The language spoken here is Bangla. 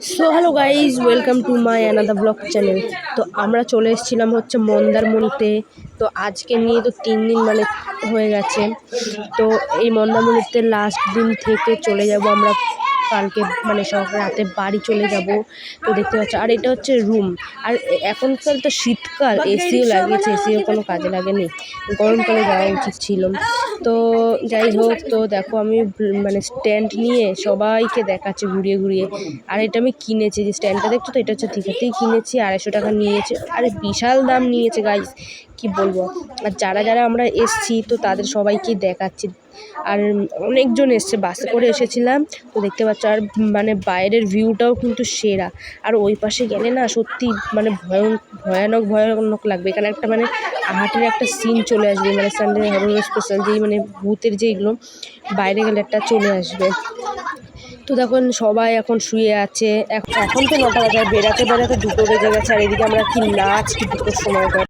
So hello guys, welcome to my another blog channel. তো আমরা চলে এসেছিলাম হচ্ছে মন্দারমণিতে। তো আজকে নিয়ে তো 3 দিন হয়ে গেছে। তো এই মন্দারমণিতে লাস্ট দিন থেকে চলে যাব আমরা কালকে, সব রাতে বাড়ি চলে যাব। তো দেখতে পাচ্ছি, আর এটা হচ্ছে রুম। আর এখনকাল তো শীতকাল, এসিও লাগিয়েছে, এসিও কোনো কাজে লাগেনি, গরমকালে যাওয়া উচিত ছিল। তো যাই হোক, তো দেখো আমি স্ট্যান্ড নিয়ে সবাইকে দেখাচ্ছি ঘুরিয়ে ঘুরিয়ে। আর এটা আমি কিনেছি, যে স্ট্যান্ডটা দেখছো তো, এটা হচ্ছে দীঘাতেই কিনেছি, 250 টাকা নিয়েছে। আরে বিশাল দাম নিয়েছে গাইস, কি বলবো। আর যারা যারা আমরা এসছি তো তাদের সবাইকেই দেখাচ্ছি। আর অনেকজন এসছে, বাসে করে এসেছিলাম। তো দেখতে পাচ্ছ, আর বাইরের ভিউটাও কিন্তু সেরা। আর ওই পাশে গেলে না সত্যি ভয়ানক ভয়ানক লাগবে। এখানে একটা হার্টের একটা সিন চলে আসবে, সানডে হরর স্পেশাল, যেই ভূতের যেইগুলো বাইরে গেলে একটা চলে আসবে। তো দেখুন সবাই এখন শুয়ে আছে। এখন তো 9টা বাজে, বেড়াতে বেড়াতে 2টো বেজে গেছে। আর এদিকে আমরা কি নাচ, কি 2টোর সময়